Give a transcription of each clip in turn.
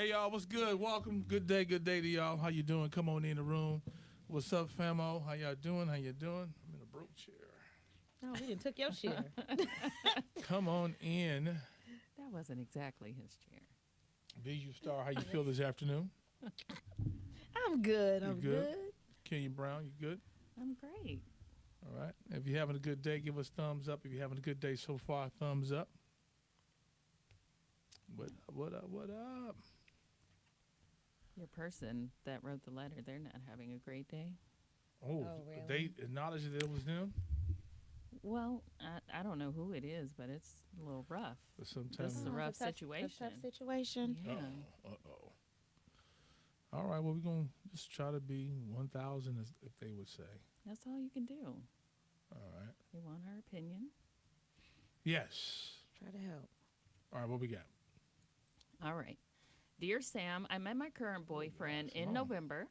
Hey y'all, what's good? Welcome. Good day to y'all. How you doing? Come on in the room. What's up, famo? How y'all doing? I'm in a broke chair. Oh, we didn't took your chair. Come on in. That wasn't exactly his chair. Bijou Star, how you feel this afternoon? I'm good. I'm good? good. Kenya Brown, you good? I'm great. All right. If you're having a good day, give us thumbs up. If you're having a good day so far, thumbs up. What up? Your person that wrote the letter, they're not having a great day. Oh, really? They acknowledged that it was them? Well, I don't know who it is, but it's a little rough. But sometimes This is a rough situation. A tough situation. Yeah. Uh-oh. All right, well, we're going to just try to be 1,000, as if they would say. That's all you can do. All right. You want her opinion? Yes. Try to help. All right, what we got? All right. Dear Sam, I met my current boyfriend in November,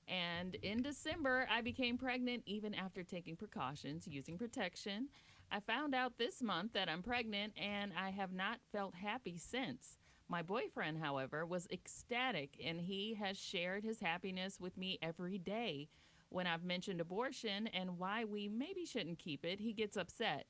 and in December, I became pregnant even after taking precautions using protection. I found out this month that I'm pregnant, and I have not felt happy since. My boyfriend, however, was ecstatic, and he has shared his happiness with me every day. When I've mentioned abortion and why we maybe shouldn't keep it, he gets upset.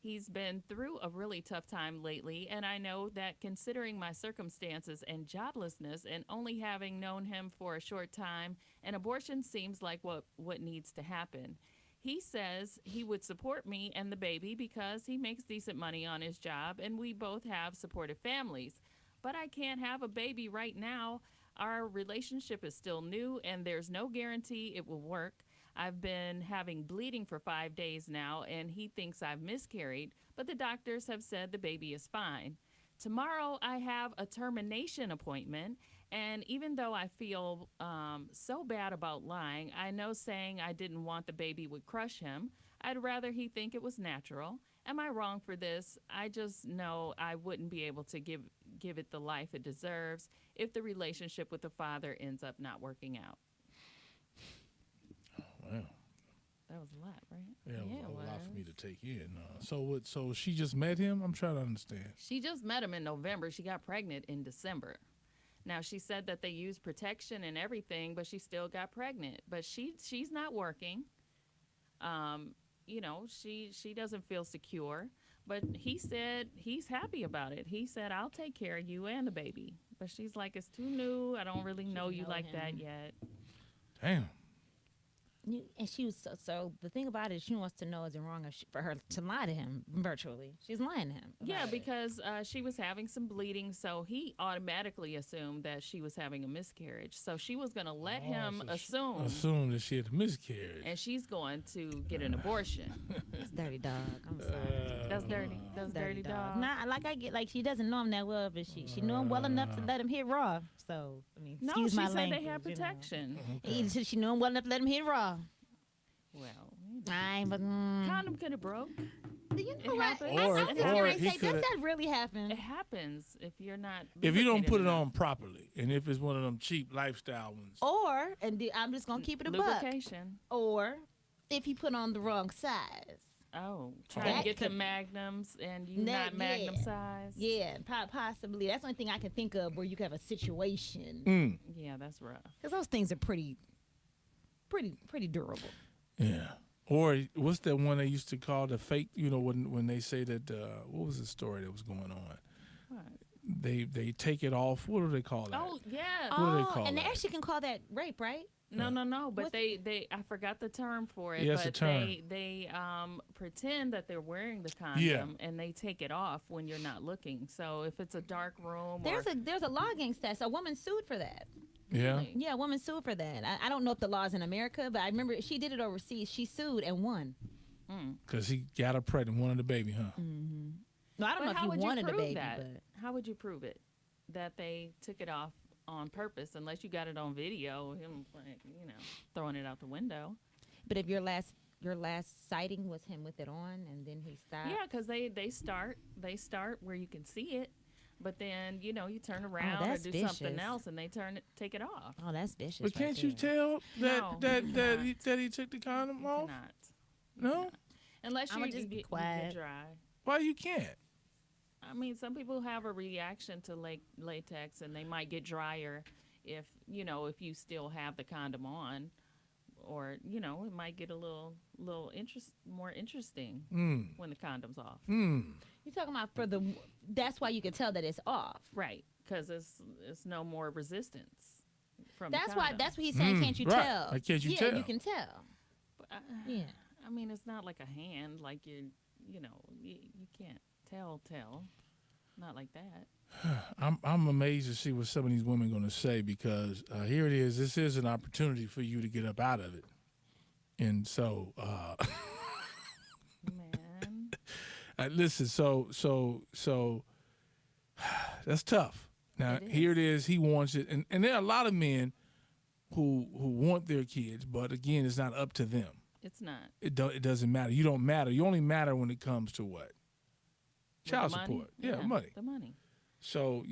He's been through a really tough time lately, and I know that considering my circumstances and joblessness and only having known him for a short time, an abortion seems like what needs to happen. He says he would support me and the baby because he makes decent money on his job, and we both have supportive families. But I can't have a baby right now. Our relationship is still new, and there's no guarantee it will work. I've been having bleeding for 5 days now, and he thinks I've miscarried, but the doctors have said the baby is fine. Tomorrow, I have a termination appointment, and even though I feel so bad about lying, I know saying I didn't want the baby would crush him. I'd rather he think it was natural. Am I wrong for this? I just know I wouldn't be able to give it the life it deserves if the relationship with the father ends up not working out. Wow. That was a lot, right? Yeah, Yeah, it was it a lot for was. me to take in. So she just met him? I'm trying to understand. She just met him in November. She got pregnant in December. Now, she said that they used protection and everything, but she still got pregnant. But she's not working. She doesn't feel secure. But he said he's happy about it. He said, I'll take care of you and the baby. But she's like, it's too new. I don't really know you like that yet. Damn. And she was so the thing about it is she wants to know is it wrong for her to lie to him virtually. She's lying to him. Yeah, about it. because she was having some bleeding, so he automatically assumed that she was having a miscarriage. So she was going to let him Assume that she had a miscarriage. and she's going to get an abortion. It's dirty dog. I'm sorry. That's dirty. That's dirty dog. Nah, she doesn't know him that well, but she knew him well enough to let him hit raw. So I mean, No, excuse she my said language. they had protection. She knew him well enough to let him hit raw. Well, Condom could have broke. You know It what? happens. Or- I was or going to he say, does coulda- that really happen? It happens if you're not. If you don't lubricated put it enough. on properly, and if it's one of them cheap lifestyle ones. I'm just going to keep it a buck. lubrication. Or if he put on the wrong size. Oh, trying That to get the could- magnums and you That- not magnum yeah. size. Yeah, possibly. That's the only thing I can think of where you could have a situation. Mm. Yeah, that's rough. Because those things are pretty durable. Yeah. Or what's that one they used to call the fake? When they say that what was the story that was going on? What? They take it off. What do they call that? Oh yeah. What do they call and they that? actually can call that rape, right? No. But What's- they I forgot the term for it. Yeah, it's a but term. they pretend that they're wearing the condom and they take it off when you're not looking. So if it's a dark room, There's a law against that. So a woman sued for that. Yeah. Really? Yeah, a woman sued for that. I don't know if the law's in America, but I remember she did it overseas. She sued and won. Because he got her pregnant, wanted a baby, huh? No, I don't know But how if would he you wanted a prove baby, that? but How would you prove it that they took it off on purpose? Unless you got it on video, him throwing it out the window. if your last sighting was him with it on and then he stopped. Yeah, because they start where you can see it, but then you turn around or that's do something vicious. else and they take it off. Oh, that's vicious. But right can't you there. tell No, that you that cannot. he took the condom You off? cannot. No. Unless I'ma you just be get quiet. dry. Why you can't? I mean, some people have a reaction to latex, and they might get drier if if you still have the condom on, or it might get a little more interesting when the condom's off. You're talking about that's why you can tell that it's off. Right, because it's no more resistance from That's the why. condom. That's what he's saying. Can't you right. tell? Like, can't you yeah, tell? you can tell. Yeah. I mean, it's not like a hand, like you can't tell. Not like that. I'm amazed to see what some of these women are going to say, because here it is. This is an opportunity for you to get up out of it. And so, Man. listen, so that's tough. Now, here it is. He wants it. And there are a lot of men who want their kids, but again, it's not up to them. It's not. It doesn't matter. You don't matter. You only matter when it comes to what? Child support. Yeah, money. The money. So,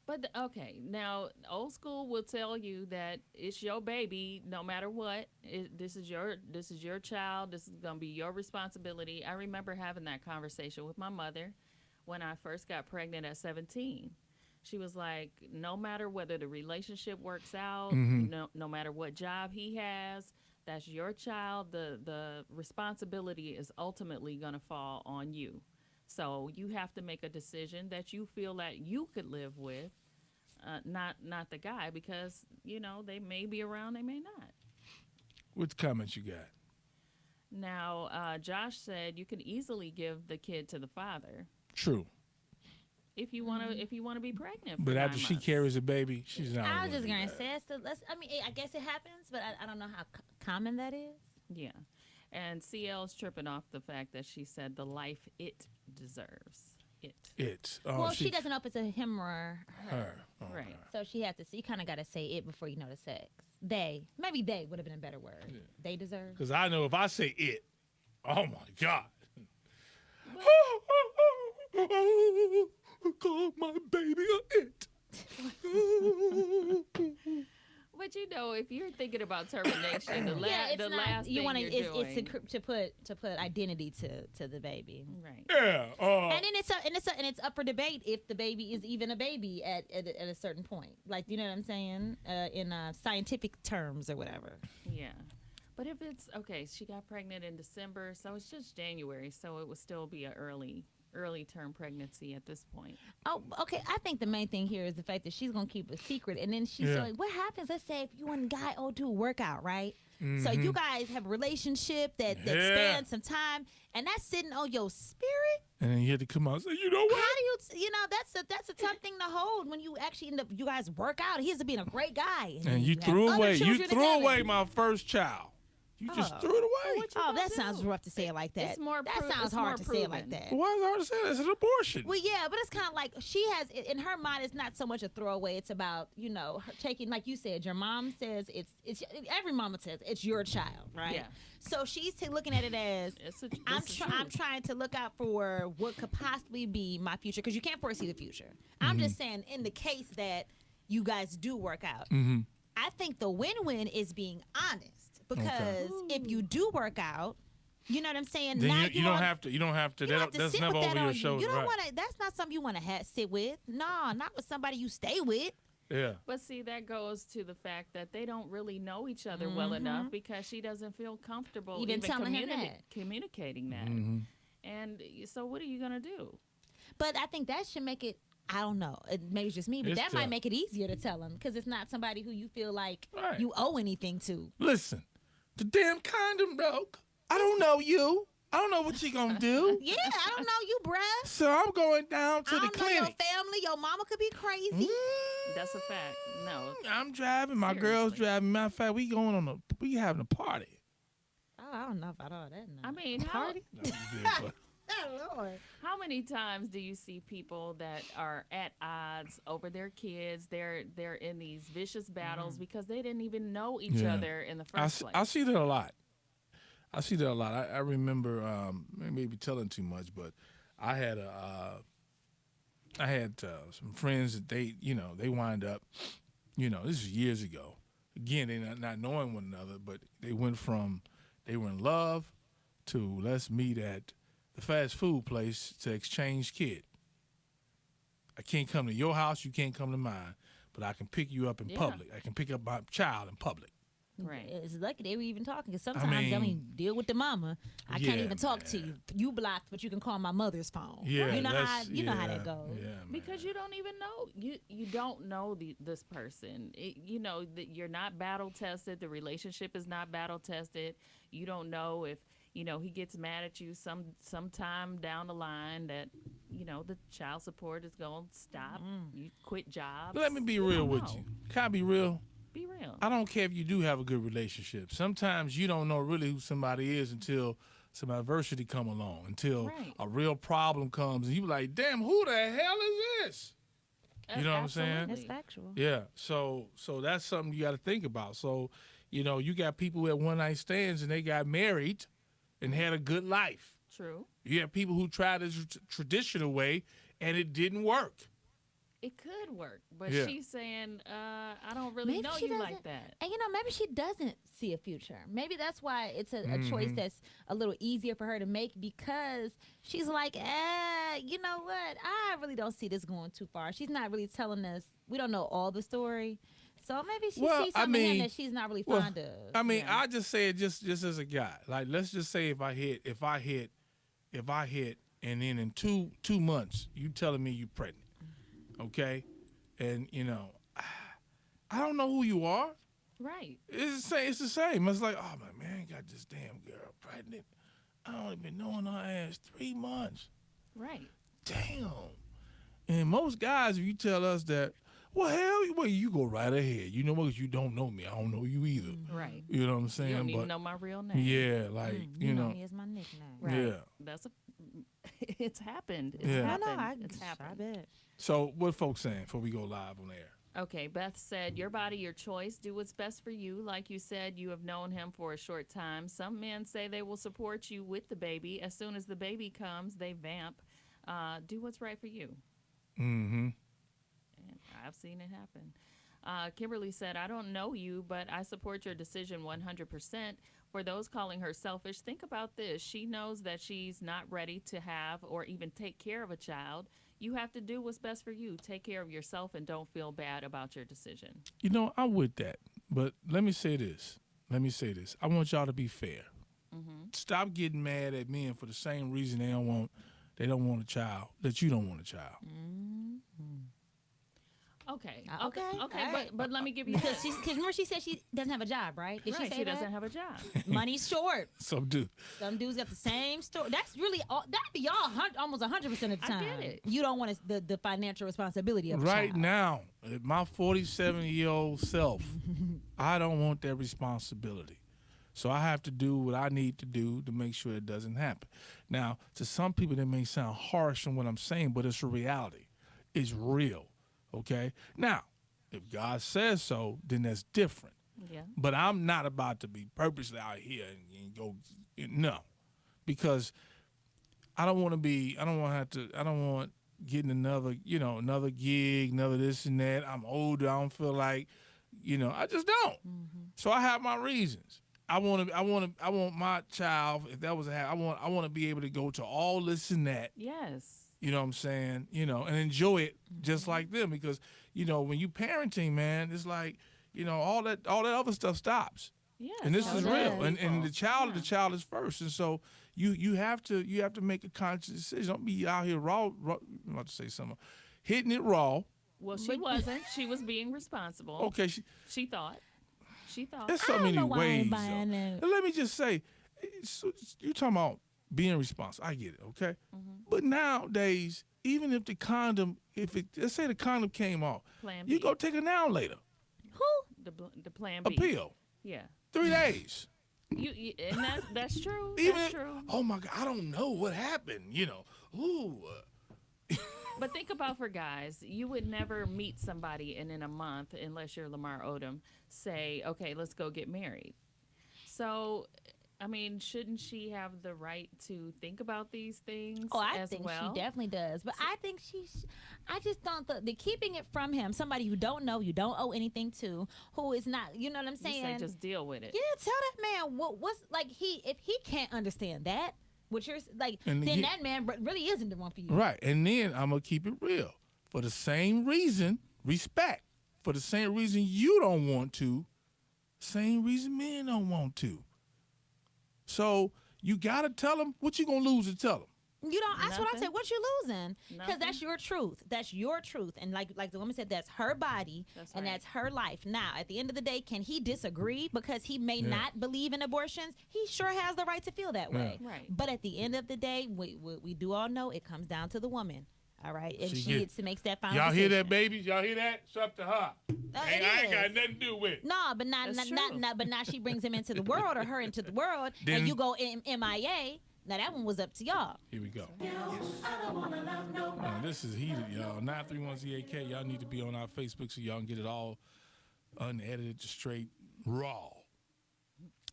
But okay, now old school will tell you that it's your baby, no matter what. This is your child. This is gonna be your responsibility. I remember having that conversation with my mother when I first got pregnant at 17. She was like, no matter whether the relationship works out, no matter what job he has, that's your child. The responsibility is ultimately gonna fall on you. So you have to make a decision that you feel that you could live with. Not the guy, because they may be around, they may not. What comments you got? Now, Josh said you can easily give the kid to the father True. if you want to be pregnant. For But 9 after she months. carries a baby, she's not. I was just gonna gonna say, I mean, I guess it happens, but I don't know how common that is. Yeah, and CL's tripping off the fact that she said the life it deserves. It. Oh, Well, she doesn't know if it's a him or her. her. Oh, Right. okay. So she has to. You kind of got to say it before you know the sex. Maybe they would have been a better word. Yeah. They deserve. Because I know if I say it, oh my God. Call my baby a it. But if you're thinking about termination, the it's not, last you thing want you're it's doing, to put identity to the baby. right? Yeah. And then it's up for debate if the baby is even a baby at a certain point. Like, you know what I'm saying? In scientific terms or whatever. Yeah. But if it's okay, she got pregnant in December, so it's just January, so it would still be an early term pregnancy at this point. Oh, okay. I think the main thing here is the fact that she's gonna keep a secret, and then she's like, "What happens? Let's say if you and guy do a workout, right? So you guys have a relationship that spans some time, and that's sitting on your spirit. And then you had to come out and say, you know what? How do you that's a tough thing to hold when you actually end up, you guys work out. He ends up being a great guy, And you have threw other away. You children threw away together. my first child. You just threw it away. Oh, that sounds rough to say it like that. It's more that sounds it's hard more to say it like proven. that. Why is it hard to say that? It's an abortion. Well, yeah, but it's kind of like she has in her mind. It's not so much a throwaway. It's about her taking, like you said, your mom says it's every mama says it's your child, right? Yeah. So she's looking at it as I'm trying to look out for what could possibly be my future, because you can't foresee the future. I'm just saying, in the case that you guys do work out, I think the win-win is being honest. Because if you do work out, you know what I'm saying. Then now you don't have to. You don't have to. you have to That's sit never with over that your on shoulder. you. You don't right. want to. That's not something you want to sit with. No, not with somebody you stay with. Yeah. But see, that goes to the fact that they don't really know each other well enough, because she doesn't feel comfortable Even telling him that. communicating that. And so what are you going to do? But I think that should make it. I don't know. Maybe it's just me, but It's that might tough. make it easier to tell him, because it's not somebody who you feel like Right. you owe anything to. Listen, the damn condom broke. I don't know you. I don't know what you gonna do. Yeah, I don't know you, bruh. So I'm going down to I the don't know your clinic. family. Your mama could be crazy. That's a fact. No. I'm driving. My girl's Seriously. driving. Matter of fact, we having a party. Oh, I don't know about all that. No. I mean, how, No, you did, but- Oh, Lord. how many times do you see people that are at odds over their kids? They're in these vicious battles because they didn't even know each Yeah. other in the first place. I see that a lot. I remember, maybe telling too much, but I had some friends that they wind up, this is years ago. Again, they not knowing one another, but they went from they were in love to let's meet at the fast food place to exchange kid. I can't come to your house. You can't come to mine. But I can pick you up in public. I can pick up my child in public. Right. It's lucky they were even talking, because sometimes I mean, deal with the mama. I can't even talk to you. You blocked, but you can call my mother's phone. Yeah, you know how that goes. Yeah, because you don't even know you don't know this person. You know that you're not battle tested. The relationship is not battle tested. You don't know if he gets mad at you sometime down the line that the child support is going to stop. You quit jobs. Let me be real with you. Can I be real? Be real. I don't care if you do have a good relationship. Sometimes you don't know really who somebody is until some adversity come along, until a real problem comes, and you be like, damn, who the hell is this? You know what I'm saying? That's factual. Yeah. So that's something you got to think about. So, you got people who had one-night stands and they got married and had a good life. True. You have people who tried the traditional way and it didn't work. It could work, but she's saying, I don't really know you like that. And, maybe she doesn't see a future. Maybe that's why it's a choice that's a little easier for her to make, because she's like, you know what? I really don't see this going too far. She's not really telling us. We don't know all the story. So maybe she sees something in him that she's not really fond of. I mean, I just say it just as a guy. Like, let's just say if I hit, and then in two months, you telling me you pregnant. Okay, and I don't know who you are. Right. It's the same. It's like, oh my man, got this damn girl pregnant. I only been knowing her ass 3 months. Right. Damn. And most guys, if you tell us that, well, you go right ahead. You know what? 'Cause you don't know me. I don't know you either. Right. You know what I'm saying? You don't even know my real name. Yeah, like you know me as my nickname. Right. Yeah. It's happened. It's happened. It's happened. I bet. So what folks saying before we go live on air? Okay, Beth said, your body, your choice. Do what's best for you. Like you said, you have known him for a short time. Some men say they will support you with the baby. As soon as the baby comes, they vamp. Do what's right for you. Mm-hmm. And I've seen it happen. Kimberly said, I don't know you, but I support your decision 100%. For those calling her selfish, think about this. She knows that she's not ready to have or even take care of a child. You have to do what's best for you. Take care of yourself and don't feel bad about your decision. I'm with that. But let me say this. I want y'all to be fair. Mm-hmm. Stop getting mad at men for the same reason they don't want a child, that you don't want a child. Mm-hmm. Okay. Right. But let me give you because remember she said she doesn't have a job, right? Did she say she that? doesn't have a job. Money's short. Some dudes got the same story. That's really all. That'd be y'all almost 100% of the time. I get it. You don't want the financial responsibility of right child. now. My 47-year-old self, I don't want that responsibility. So I have to do what I need to do to make sure it doesn't happen. Now, to some people, that may sound harsh in what I'm saying, but it's a reality. It's real. Okay? Now, if God says so, then that's different. Yeah. But I'm not about to be purposely out here and go, no. Because I don't want getting another gig, another this and that. I'm older. I don't feel like, I just don't. Mm-hmm. So I have my reasons. I want my child, if that was I want to be able to go to all this and that. Yes. You know what I'm saying? And enjoy it just like them, because, when you parenting, man, it's like, all that other stuff stops. Yeah. And this is real. And the child is first. And so you have to make a conscious decision. Don't be out here raw I'm about to say something. Hitting it raw. Well, she wasn't. She was being responsible. Okay. She thought. There's so many ways. Let me just say, you're talking about being responsible. I get it, okay? Mm-hmm. But nowadays, even if the condom, let's say the condom came off, Plan B. You go take it now later. Who? The Plan B. A pill. Yeah. 3 days. And that's true. That's true. Oh my God, I don't know what happened. Ooh. But think about for guys, you would never meet somebody and in a month, unless you're Lamar Odom, say, okay, let's go get married. So, I mean, shouldn't she have the right to think about these things? Oh, I think she definitely does. But I think I just don't, the keeping it from him, somebody you don't know, you don't owe anything to, who is not, you know what I'm saying? You say just deal with it. Yeah, tell that man what's, like, if he can't understand that, which you're, like, then that man really isn't the one for you. Right. And then I'm going to keep it real. for the same reason, respect, for the same reason you don't want to, same reason men don't want to. So you got to tell them what you going to lose to tell them. You don't. That's what I Nothing. said. What you losing? Because that's your truth. That's your truth. And like the woman said, that's her body and that's her life. Now, at the end of the day, can he disagree because he may not believe in abortions? He sure has the right to feel that way. Right. But at the end of the day, we do all know it comes down to the woman. All right, and she makes that final Y'all decision. hear that, babies? Y'all hear that? It's up to her. I ain't got nothing to do with it. No, but not she brings him into the world or her into the world, Then, and you go MIA. Now that one was up to y'all. Here we go. This is heated, y'all. 931ZAK. Y'all need to be on our Facebook so y'all can get it all unedited, straight, raw.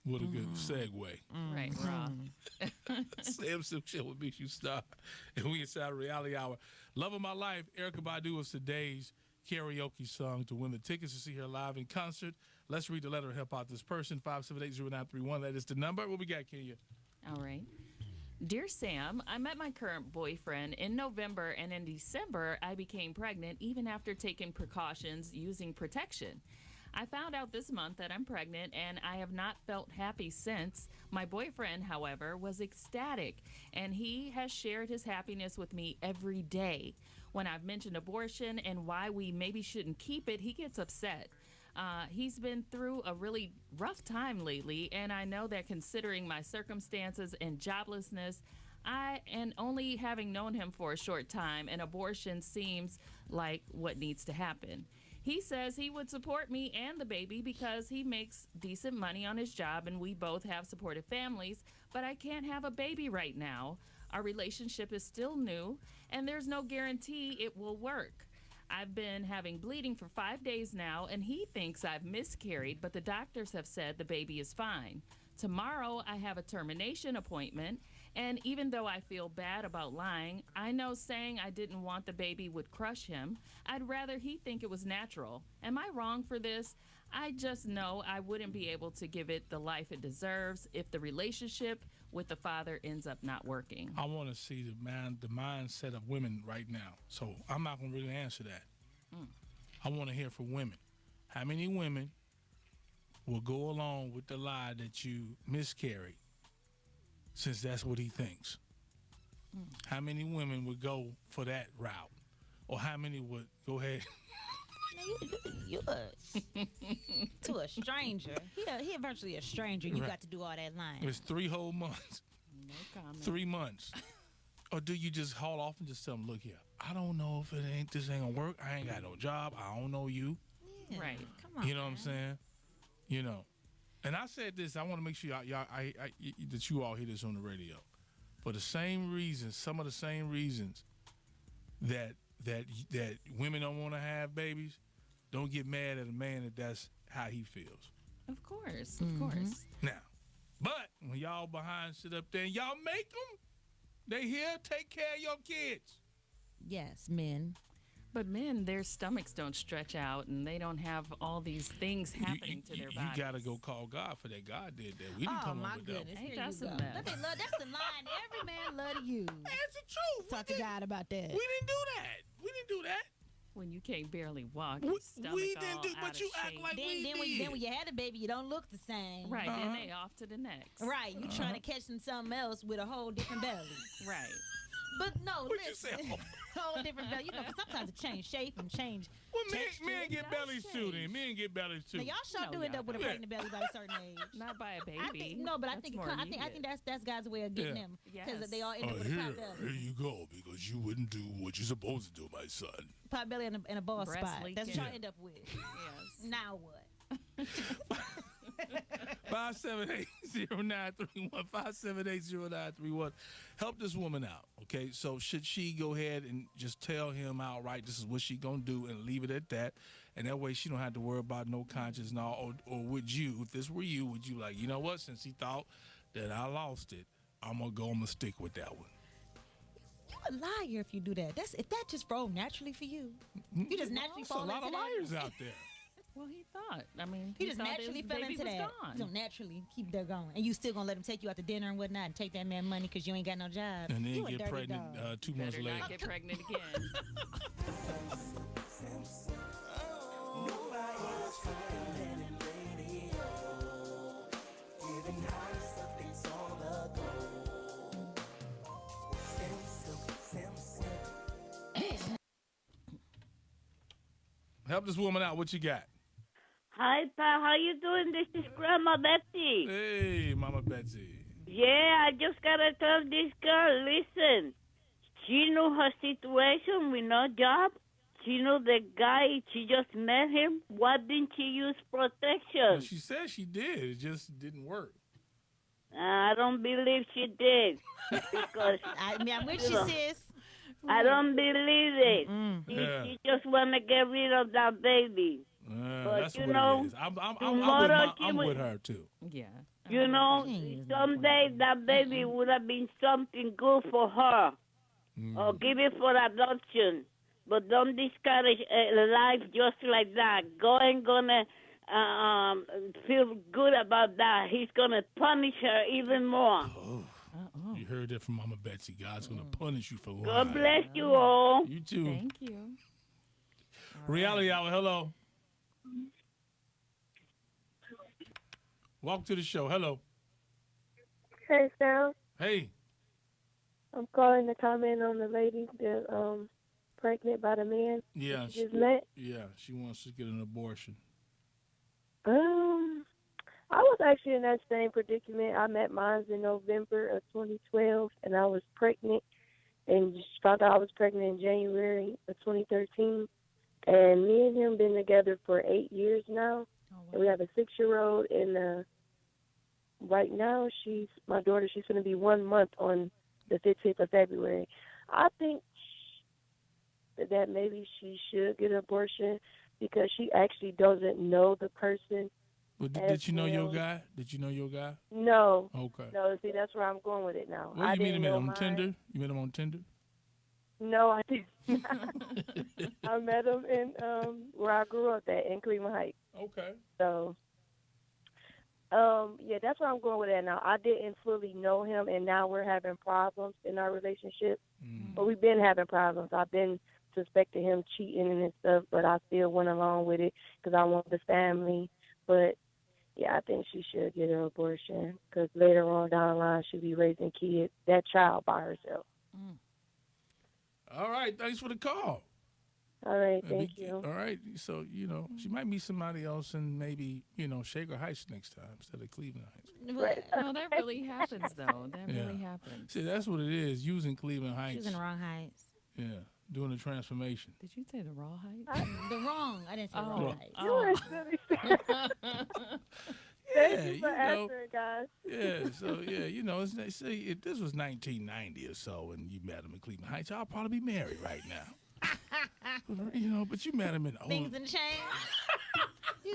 What a good segue. Right, raw. Sam Sylk Show with Big Shoe Star. And we inside Reality Hour. Love of My Life, Erykah Badu was today's karaoke song. To win the tickets to see her live in concert, let's read the letter and help out this person. 578-0931. That is the number. What we got, Kenya? All right. Dear Sam, I met my current boyfriend in November, and in December, I became pregnant even after taking precautions using protection. I found out this month that I'm pregnant, and I have not felt happy since. My boyfriend, however, was ecstatic, and he has shared his happiness with me every day. When I've mentioned abortion and why we maybe shouldn't keep it, he gets upset. He's been through a really rough time lately, and I know that considering my circumstances and joblessness, and only having known him for a short time, an abortion seems like what needs to happen. He says he would support me and the baby because he makes decent money on his job and we both have supportive families, but I can't have a baby right now. Our relationship is still new, and there's no guarantee it will work. I've been having bleeding for 5 days now, and he thinks I've miscarried, but the doctors have said the baby is fine. Tomorrow, I have a termination appointment, and even though I feel bad about lying, I know saying I didn't want the baby would crush him. I'd rather he think it was natural. Am I wrong for this? I just know I wouldn't be able to give it the life it deserves if the relationship with the father ends up not working. I want to see the mindset of women right now. So I'm not going to really answer that. I want to hear from women. How many women will go along with the lie that you miscarried since that's what he thinks? How many women would go for that route? Or how many would go ahead? You to a stranger. He virtually a stranger. You got to do all that lying. It's 3 whole months. No comment. 3 months. Or do you just haul off and just tell them, look here, I don't know if this ain't gonna work. I ain't got no job. I don't know you. Yeah, right. Come on. You know what I'm saying? You know. And I said this, I want to make sure that you all hear this on the radio. For the same reasons, some of the same reasons that women don't want to have babies, don't get mad at a man that's how he feels. Of course, of course. Now, but when y'all behind sit up there and y'all make them, they here, take care of your kids. Yes, men. But men, their stomachs don't stretch out, and they don't have all these things happening to their bodies. You got to go call God for that. God did that. We didn't come up with that. Oh, my goodness. Ain't Here that you some go. mess? That's the line every man love to use. That's the truth. Talk to God about that. We didn't do that. We didn't do that. When you can't barely walk, your stomach We all didn't do, out but of you shape. act like Then we did. when you had a baby, you don't look the same. Right, then they off to the next. Right. You trying to catch something else with a whole different belly. Right. But no, What'd you listen. say? Whole different belly. You know, 'cause sometimes it change shape and change. Well, texture. men get bellies too. Then men get bellies too. Now y'all sure No, do end y'all up with a don't. pregnant belly by a certain age. Not by a baby. I think no, but I That's think more I think needed. that's God's way of getting Yeah. them because Yes. they all end up with a pot belly, you go, because you wouldn't do what you're supposed to do, my son. pot belly and a ball Breast spot. That's what y'all leaking. end up with. Yes. Now what? 578-0931. 578-0931. Help this woman out, okay? So should she go ahead and just tell him outright this is what she gonna do and leave it at that? And that way she don't have to worry about no conscience and all. Or would you, if this were you, would you like, you know what, since he thought that I lost it, I'm gonna stick with that one. You a liar if you do that. If that just rolled naturally for you. You just naturally There's a fall lot into of that. liars out there. Well, he thought. I mean, he just thought naturally his fell baby into was that. gone. He's gonna naturally keep that going, and you still gonna let him take you out to dinner and whatnot, and take that man money because you ain't got no job. And then you a get dirty pregnant dog. 2 months Better later. not get pregnant again. Help this woman out. What you got? Hi, Pa. How you doing? This is Grandma Betsy. Hey, Mama Betsy. Yeah, I just gotta tell this girl, listen. She knew her situation with no job. She knew the guy. She just met him. Why didn't she use protection? Well, she said she did. It just didn't work. I don't believe she did. Because I'm with you, sis. I don't believe it. Yeah. She just want to get rid of that baby. But That's you what know, it is. tomorrow I'm with her, too. Yeah. You know, someday that baby would have been something good for her. Or give it for adoption. But don't discourage a life just like that. God ain't gonna feel good about that. He's gonna punish her even more. You heard that from Mama Betsy. God's going to punish you for lying. God bless you all. You too. Thank you. Reality Hour, hello. Welcome to the show. Hello. Hey, Sam. Hey. I'm calling to comment on the lady that pregnant by the man Yeah. she just met. Yeah, she wants to get an abortion. I was actually in that same predicament. I met mine in November of 2012, and I was pregnant, and just found out I was pregnant in January of 2013. And me and him been together for 8 years now, and we have a 6-year-old. And right now, my daughter. She's going to be 1 month on the 15th of February. I think that maybe she should get an abortion because she actually doesn't know the person. But did you know your guy? Did you know your guy? No. Okay. No, see, that's where I'm going with it now. Where you meet him at? On mine. Tinder? You met him on Tinder? No, I didn't. I met him in where I grew up at, in Cleveland Heights. Okay. So, yeah, that's where I'm going with that now. I didn't fully know him, and now we're having problems in our relationship. But we've been having problems. I've been suspecting him cheating and stuff, but I still went along with it because I want the family. But yeah, I think she should get an abortion because later on down the line she'll be raising kids, that child by herself. All right. Thanks for the call. All right. Thank you. All right. So, she might meet somebody else in maybe, Shaker Heights next time instead of Cleveland Heights. Right. No, that really happens, though. That really happens. See, that's what it is, using Cleveland Heights. She was in the wrong heights. Yeah, doing the transformation. Did you say the raw height? The wrong. I didn't say wrong heights. You are silly. Thank you for answering, guys. Yeah, so, if this was 1990 or so and you met him in Cleveland Heights, I'll probably be married right now. But you met him in Things in the change.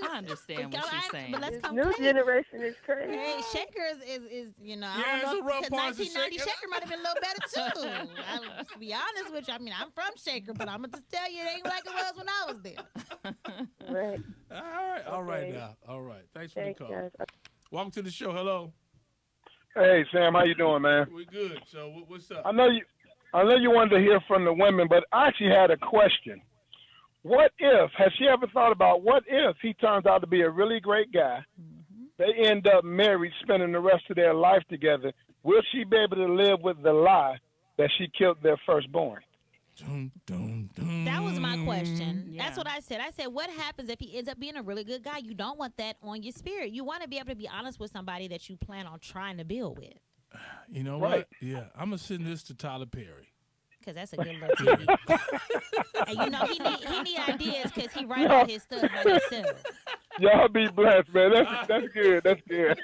I understand what she's saying. But let's This come new clean. generation is crazy. Hey, Shaker is I Yeah, don't it's know, a rough because parts of 1990 Shaker. Shaker might have been a little better too. To be honest with you, I'm from Shaker, but I'm gonna just tell you it ain't like it was when I was there. Right. All right Okay. now. All right. Thanks for Thanks, the call. guys. Welcome to the show. Hello. Hey Sam, how you doing, man? We're good. So what's up? I know you wanted to hear from the women, but I actually had a question. Has she ever thought about what if he turns out to be a really great guy? They end up married, spending the rest of their life together. Will she be able to live with the lie that she killed their firstborn? Dun, dun, dun. That was my question. Yeah. That's what I said. I said, what happens if he ends up being a really good guy? You don't want that on your spirit. You want to be able to be honest with somebody that you plan on trying to build with. You know Right. what? Yeah, I'm gonna send this to Tyler Perry. Because that's a good little TV. And he need ideas because he write all his stuff by himself. Y'all be blessed, man. That's good. That's good.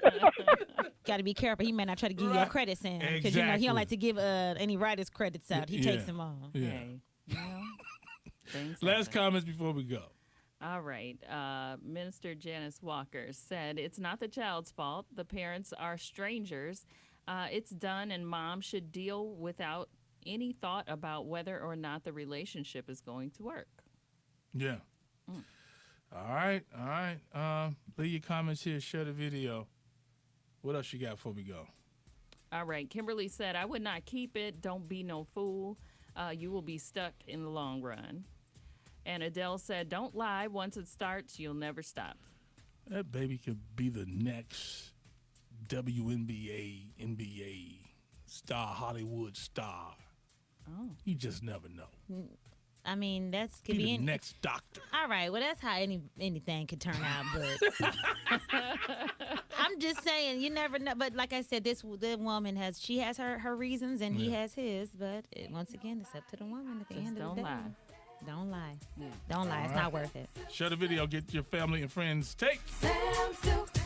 Got to be careful. He may not try to give you your credit, Sam. Because he Exactly. don't like to give any writers credits out. He takes them all. Yeah. Hey, things Last happen. comments before we go. All right. Minister Janice Walker said, it's not the child's fault. The parents are strangers. It's done, and mom should deal without any thought about whether or not the relationship is going to work. Yeah. All right. Leave your comments here. Share the video. What else you got before we go? All right. Kimberly said, I would not keep it. Don't be no fool. You will be stuck in the long run. And Adele said, don't lie. Once it starts, you'll never stop. That baby could be the next WNBA, NBA star, Hollywood star. Oh. You just never know. I mean, that's could be be the next doctor. All right, well, that's how anything could turn out. But I'm just saying, you never know. But like I said, the woman has her reasons, and he has his. But once again, it's up to the woman at the end of the day. Don't lie. Yeah. Don't lie. It's not worth it. Share the video. Get your family and friends. Take. Sam Sylk.